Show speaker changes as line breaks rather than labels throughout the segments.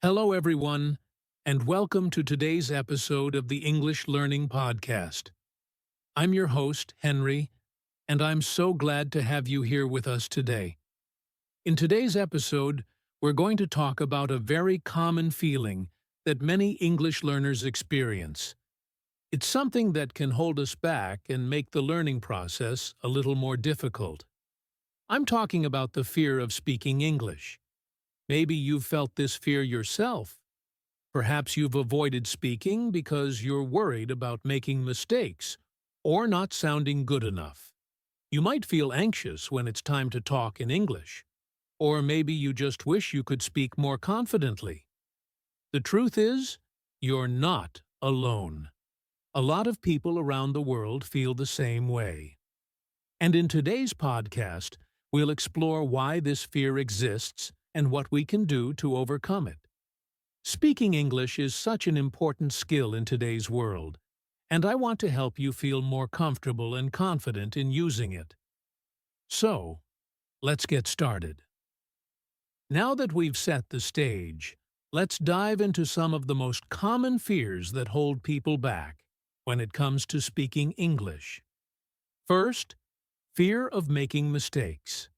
Hello, everyone, and welcome to today's episode of the English Learning Podcast. I'm your host, Henry, and I'm so glad to have you here with us today. In today's episode, we're going to talk about a very common feeling that many English learners experience. It's something that can hold us back and make the learning process a little more difficult. I'm talking about the fear of speaking English. Maybe you've felt this fear yourself. Perhaps you've avoided speaking because you're worried about making mistakes or not sounding good enough. You might feel anxious when it's time to talk in English, or maybe you just wish you could speak more confidently. The truth is, you're not alone. A lot of people around the world feel the same way. And in today's podcast, we'll explore why this fear exists and what we can do to overcome it. Speaking English is such an important skill in today's world, and I want to help you feel more comfortable and confident in using it. So, let's get started. Now that we've set the stage, let's dive into some of the most common fears that hold people back when it comes to speaking English. First, fear of making mistakes.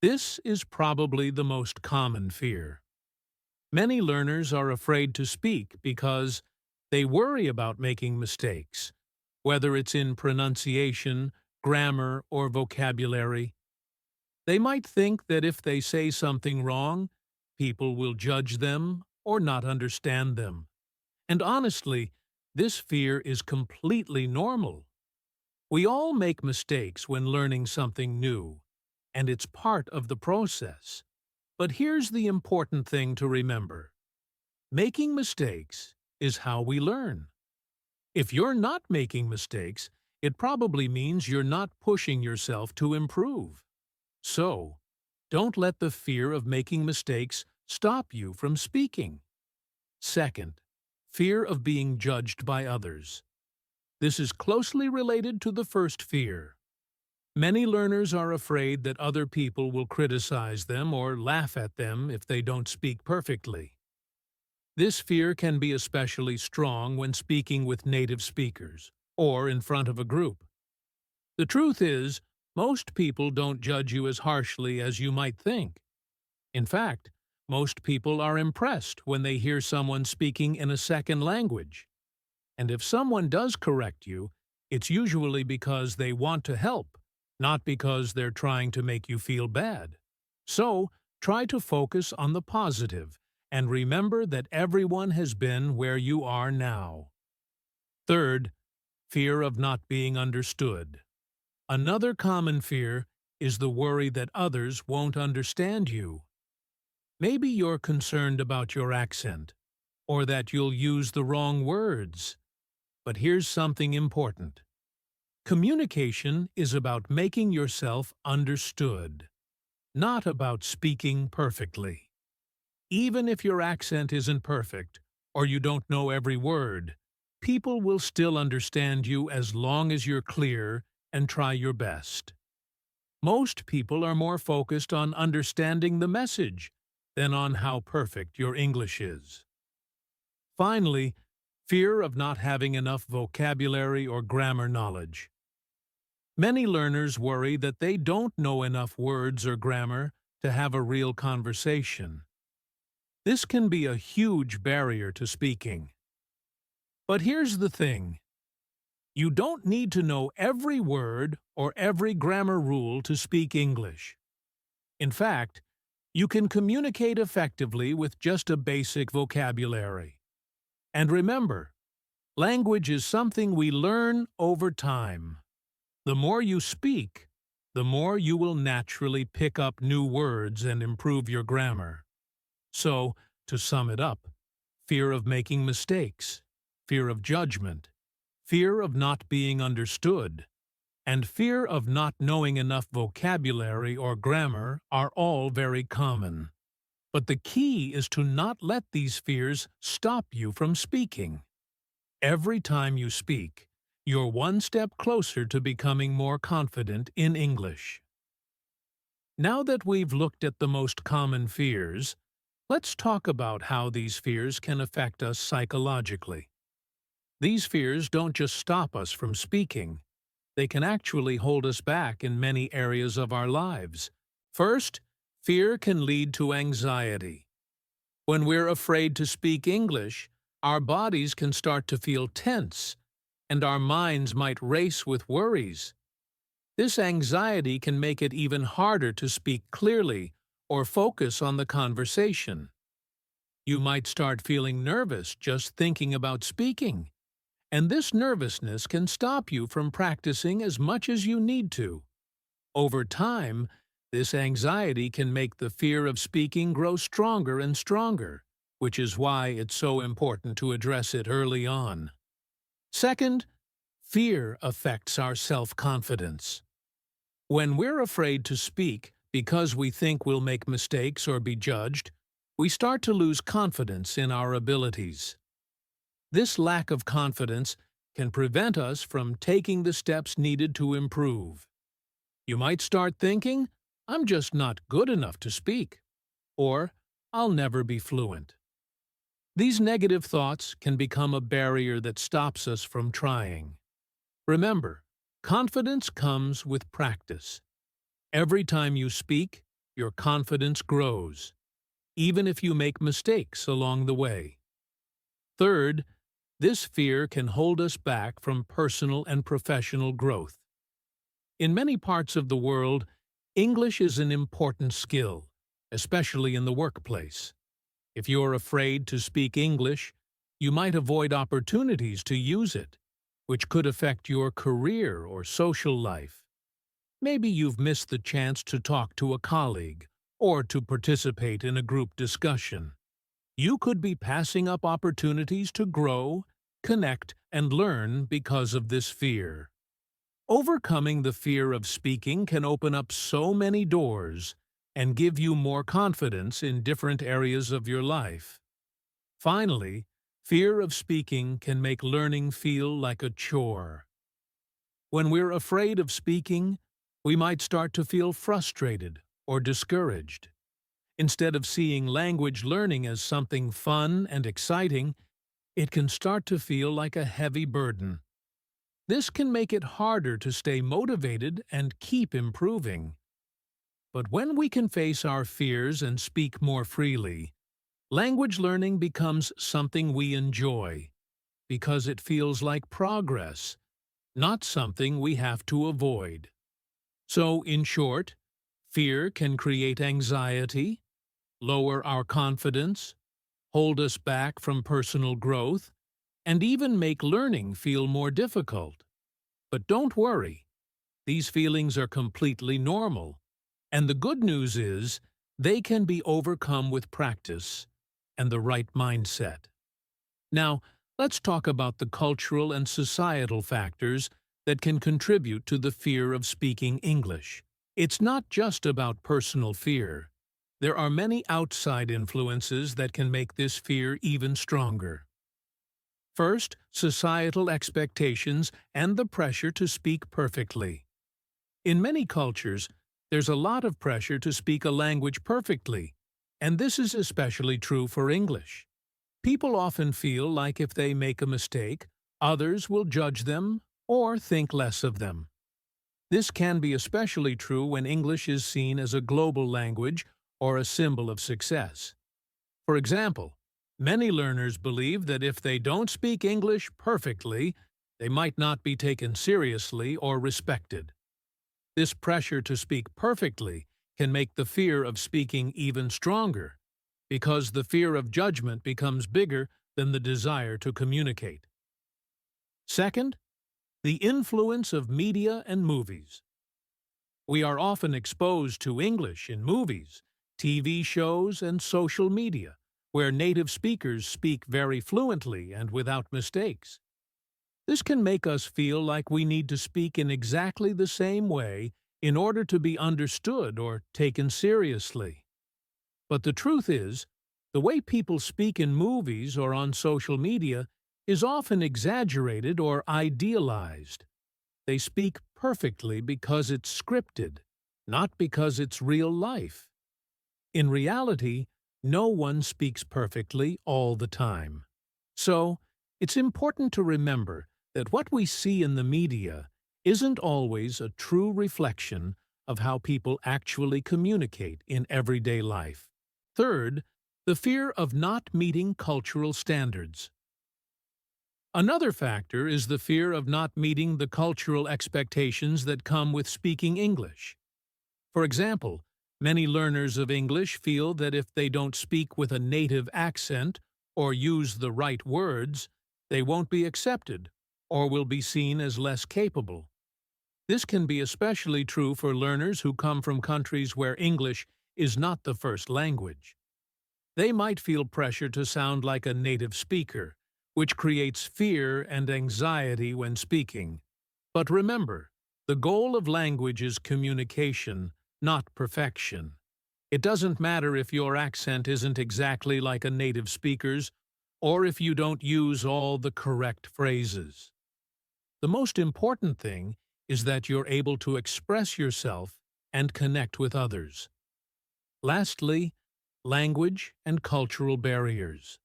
This is probably the most common fear. Many learners are afraid to speak because they worry about making mistakes, whether it's in pronunciation, grammar, or vocabulary. They might think that if they say something wrong, people will judge them or not understand them. And honestly, this fear is completely normal. We all make mistakes when learning something new, and it's part of the process. But here's the important thing to remember. Making mistakes is how we learn. If you're not making mistakes, it probably means you're not pushing yourself to improve. So, don't let the fear of making mistakes stop you from speaking. Second, fear of being judged by others. This is closely related to the first fear. Many learners are afraid that other people will criticize them or laugh at them if they don't speak perfectly. This fear can be especially strong when speaking with native speakers or in front of a group. The truth is, most people don't judge you as harshly as you might think. In fact, most people are impressed when they hear someone speaking in a second language. And if someone does correct you, it's usually because they want to help, not because they're trying to make you feel bad. So, try to focus on the positive and remember that everyone has been where you are now. Third, fear of not being understood. Another common fear is the worry that others won't understand you. Maybe you're concerned about your accent, or that you'll use the wrong words. But here's something important. Communication is about making yourself understood, not about speaking perfectly. Even if your accent isn't perfect, or you don't know every word, people will still understand you as long as you're clear and try your best. Most people are more focused on understanding the message than on how perfect your English is. Finally, fear of not having enough vocabulary or grammar knowledge. Many learners worry that they don't know enough words or grammar to have a real conversation. This can be a huge barrier to speaking. But here's the thing. You don't need to know every word or every grammar rule to speak English. In fact, you can communicate effectively with just a basic vocabulary. And remember, language is something we learn over time. The more you speak, the more you will naturally pick up new words and improve your grammar. So, to sum it up, fear of making mistakes, fear of judgment, fear of not being understood, and fear of not knowing enough vocabulary or grammar are all very common. But the key is to not let these fears stop you from speaking. Every time you speak, you're one step closer to becoming more confident in English. Now that we've looked at the most common fears, Let's talk about how these fears can affect us psychologically. These fears don't just stop us from speaking. They can actually hold us back in many areas of our lives. First, fear can lead to anxiety. When we're afraid to speak English, our bodies can start to feel tense, and our minds might race with worries. This anxiety can make it even harder to speak clearly or focus on the conversation. You might start feeling nervous just thinking about speaking, and this nervousness can stop you from practicing as much as you need to. Over time, this anxiety can make the fear of speaking grow stronger and stronger, which is why it's so important to address it early on. Second, fear affects our self-confidence. When we're afraid to speak because we think we'll make mistakes or be judged, we start to lose confidence in our abilities. This lack of confidence can prevent us from taking the steps needed to improve. You might start thinking, "I'm just not good enough to speak," or "I'll never be fluent." These negative thoughts can become a barrier that stops us from trying. Remember, confidence comes with practice. Every time you speak, your confidence grows, even if you make mistakes along the way. Third, this fear can hold us back from personal and professional growth. In many parts of the world, English is an important skill, especially in the workplace. If you're afraid to speak English, you might avoid opportunities to use it, which could affect your career or social life. Maybe you've missed the chance to talk to a colleague or to participate in a group discussion. You could be passing up opportunities to grow, connect, and learn because of this fear. Overcoming the fear of speaking can open up so many doors and give you more confidence in different areas of your life. Finally, fear of speaking can make learning feel like a chore. When we're afraid of speaking, we might start to feel frustrated or discouraged. Instead of seeing language learning as something fun and exciting, it can start to feel like a heavy burden. This can make it harder to stay motivated and keep improving. But when we can face our fears and speak more freely, language learning becomes something we enjoy, because it feels like progress, not something we have to avoid. So, in short, fear can create anxiety, lower our confidence, hold us back from personal growth, and even make learning feel more difficult. But don't worry, these feelings are completely normal, and the good news is they can be overcome with practice and the right mindset. Now, let's talk about the cultural and societal factors that can contribute to the fear of speaking English. It's not just about personal fear. There are many outside influences that can make this fear even stronger. First, societal expectations and the pressure to speak perfectly. In many cultures, there's a lot of pressure to speak a language perfectly, and this is especially true for English. People often feel like if they make a mistake, others will judge them or think less of them. This can be especially true when English is seen as a global language or a symbol of success. For example, many learners believe that if they don't speak English perfectly, they might not be taken seriously or respected. This pressure to speak perfectly can make the fear of speaking even stronger, because the fear of judgment becomes bigger than the desire to communicate. Second, the influence of media and movies. We are often exposed to English in movies, TV shows, and social media, where native speakers speak very fluently and without mistakes. This can make us feel like we need to speak in exactly the same way in order to be understood or taken seriously. But the truth is, the way people speak in movies or on social media is often exaggerated or idealized. They speak perfectly because it's scripted, not because it's real life. In reality, No one speaks perfectly all the time. So, it's important to remember that what we see in the media isn't always a true reflection of how people actually communicate in everyday life. Third, the fear of not meeting cultural standards. Another factor is the fear of not meeting the cultural expectations that come with speaking English. For example, many learners of English feel that if they don't speak with a native accent or use the right words, they won't be accepted or will be seen as less capable. This can be especially true for learners who come from countries where English is not the first language. They might feel pressure to sound like a native speaker, which creates fear and anxiety when speaking. But remember, the goal of language is communication, not perfection. It doesn't matter if your accent isn't exactly like a native speaker's, or if you don't use all the correct phrases. The most important thing is that you're able to express yourself and connect with others. Lastly, language and cultural barriers.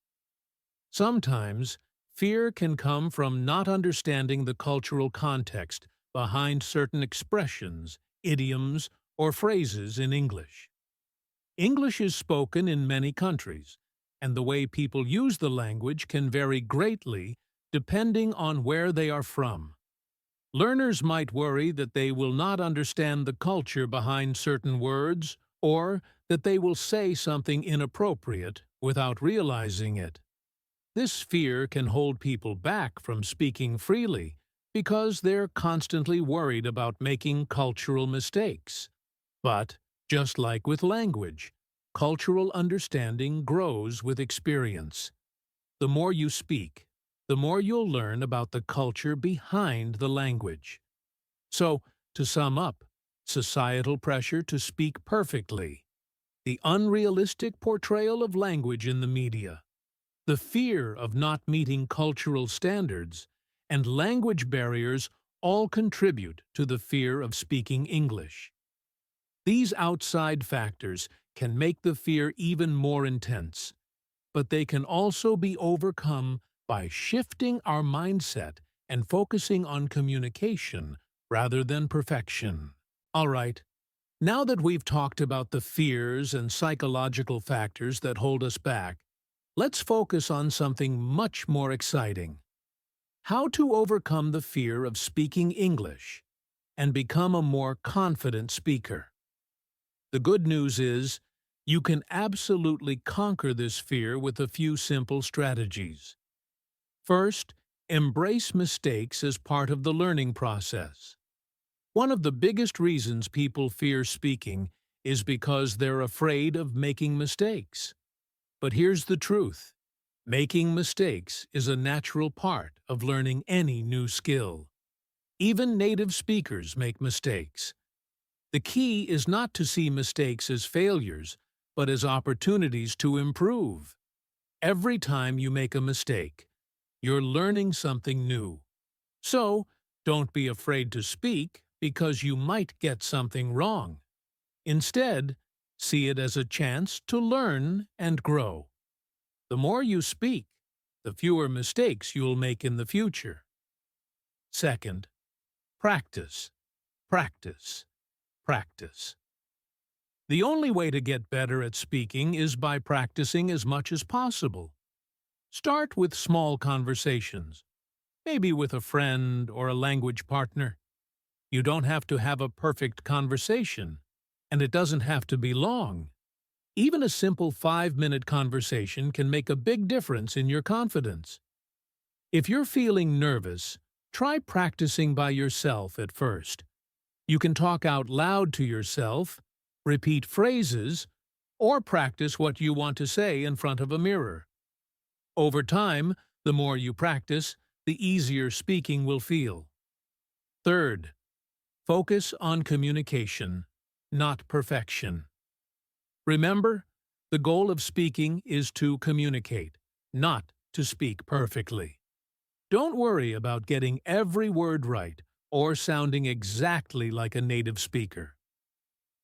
Sometimes, fear can come from not understanding the cultural context behind certain expressions, idioms, or phrases in English. English is spoken in many countries, and the way people use the language can vary greatly depending on where they are from. Learners might worry that they will not understand the culture behind certain words or that they will say something inappropriate without realizing it. This fear can hold people back from speaking freely because they're constantly worried about making cultural mistakes. But, just like with language, cultural understanding grows with experience. The more you speak, the more you'll learn about the culture behind the language. So, to sum up, societal pressure to speak perfectly, the unrealistic portrayal of language in the media, the fear of not meeting cultural standards, and language barriers all contribute to the fear of speaking English. These outside factors can make the fear even more intense, but they can also be overcome by shifting our mindset and focusing on communication rather than perfection. All right, now that we've talked about the fears and psychological factors that hold us back, let's focus on something much more exciting: how to overcome the fear of speaking English and become a more confident speaker. The good news is, you can absolutely conquer this fear with a few simple strategies. First, embrace mistakes as part of the learning process. One of the biggest reasons people fear speaking is because they're afraid of making mistakes. But here's the truth: making mistakes is a natural part of learning any new skill. Even native speakers make mistakes. The key is not to see mistakes as failures, but as opportunities to improve. Every time you make a mistake, you're learning something new. So, don't be afraid to speak because you might get something wrong. Instead, see it as a chance to learn and grow. The more you speak, the fewer mistakes you'll make in the future. Second, practice, practice, practice. The only way to get better at speaking is by practicing as much as possible. Start with small conversations, maybe with a friend or a language partner. You don't have to have a perfect conversation, and it doesn't have to be long. Even a simple 5-minute conversation can make a big difference in your confidence. If you're feeling nervous, try practicing by yourself at first. You can talk out loud to yourself, repeat phrases, or practice what you want to say in front of a mirror. Over time, the more you practice, the easier speaking will feel. Third, focus on communication, not perfection. Remember, the goal of speaking is to communicate, not to speak perfectly. Don't worry about getting every word right or sounding exactly like a native speaker.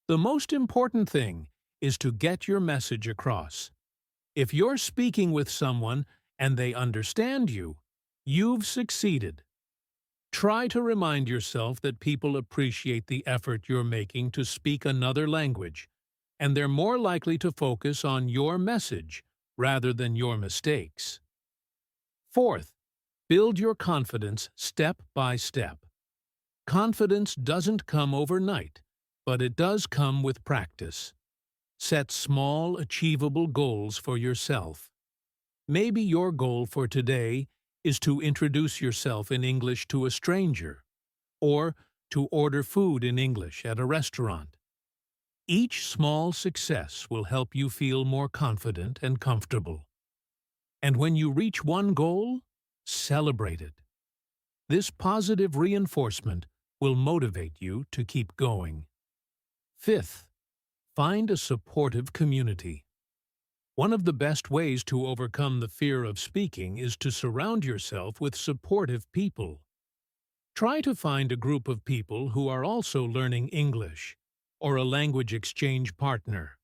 The most important thing is to get your message across, If you're speaking with someone and they understand you, you've succeeded. Try to remind yourself that people appreciate the effort you're making to speak another language, and they're more likely to focus on your message rather than your mistakes. Fourth, build your confidence step by step. Confidence doesn't come overnight, but it does come with practice. Set small, achievable goals for yourself. Maybe your goal for today is to introduce yourself in English to a stranger, or to order food in English at a restaurant. Each small success will help you feel more confident and comfortable. And when you reach one goal, celebrate it. This positive reinforcement will motivate you to keep going. Fifth, find a supportive community. One of the best ways to overcome the fear of speaking is to surround yourself with supportive people. Try to find a group of people who are also learning English, or a language exchange partner.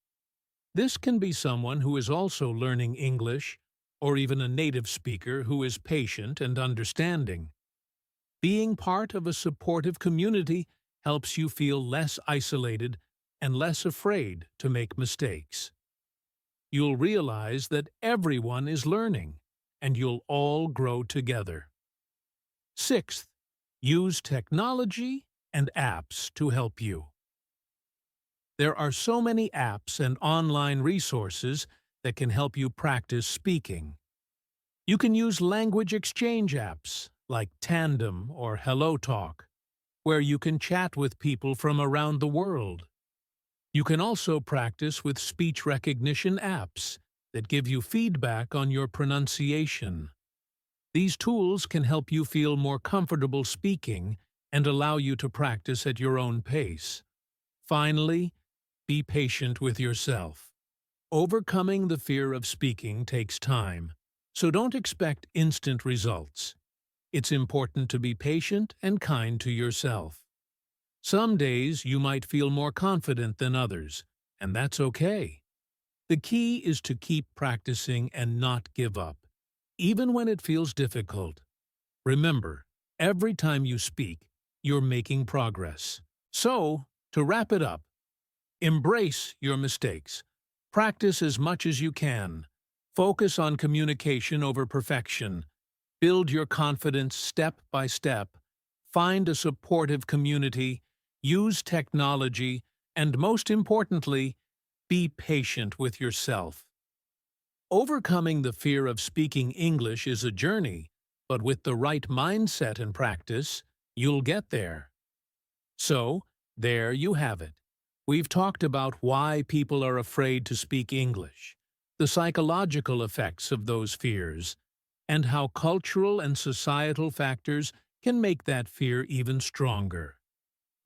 This can be someone who is also learning English, or even a native speaker who is patient and understanding. Being part of a supportive community helps you feel less isolated and less afraid to make mistakes. You'll realize that everyone is learning, and you'll all grow together. Sixth, use technology and apps to help you. There are so many apps and online resources that can help you practice speaking. You can use language exchange apps like Tandem or HelloTalk, where you can chat with people from around the world. You can also practice with speech recognition apps that give you feedback on your pronunciation. These tools can help you feel more comfortable speaking and allow you to practice at your own pace. Finally, be patient with yourself. Overcoming the fear of speaking takes time, so don't expect instant results. It's important to be patient and kind to yourself. Some days you might feel more confident than others, and that's okay. The key is to keep practicing and not give up, even when it feels difficult. Remember, every time you speak, you're making progress. So, to wrap it up, embrace your mistakes. Practice as much as you can. Focus on communication over perfection. Build your confidence step by step. Find a supportive community. Use technology, and most importantly, be patient with yourself. Overcoming the fear of speaking English is a journey, but with the right mindset and practice, you'll get there. So, there you have it. We've talked about why people are afraid to speak English, the psychological effects of those fears, and how cultural and societal factors can make that fear even stronger.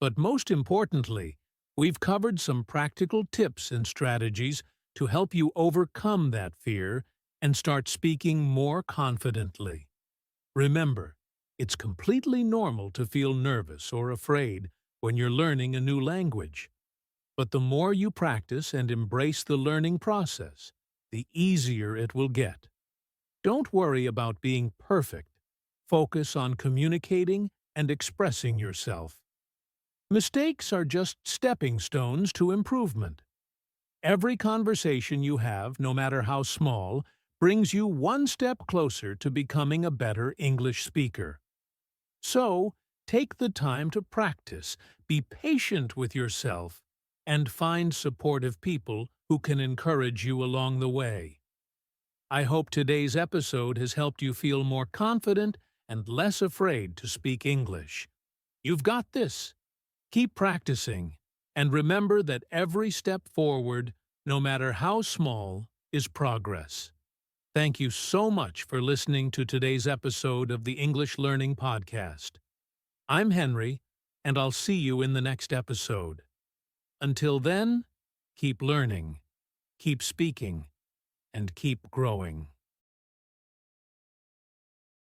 But most importantly, we've covered some practical tips and strategies to help you overcome that fear and start speaking more confidently. Remember, it's completely normal to feel nervous or afraid when you're learning a new language. But the more you practice and embrace the learning process, the easier it will get. Don't worry about being perfect. Focus on communicating and expressing yourself. Mistakes are just stepping stones to improvement. Every conversation you have, no matter how small, brings you one step closer to becoming a better English speaker. So, take the time to practice, be patient with yourself, and find supportive people who can encourage you along the way. I hope today's episode has helped you feel more confident and less afraid to speak English. You've got this. Keep practicing, and remember that every step forward, no matter how small, is progress. Thank you so much for listening to today's episode of the English Learning Podcast. I'm Henry, and I'll see you in the next episode. Until then, keep learning, keep speaking, and keep growing.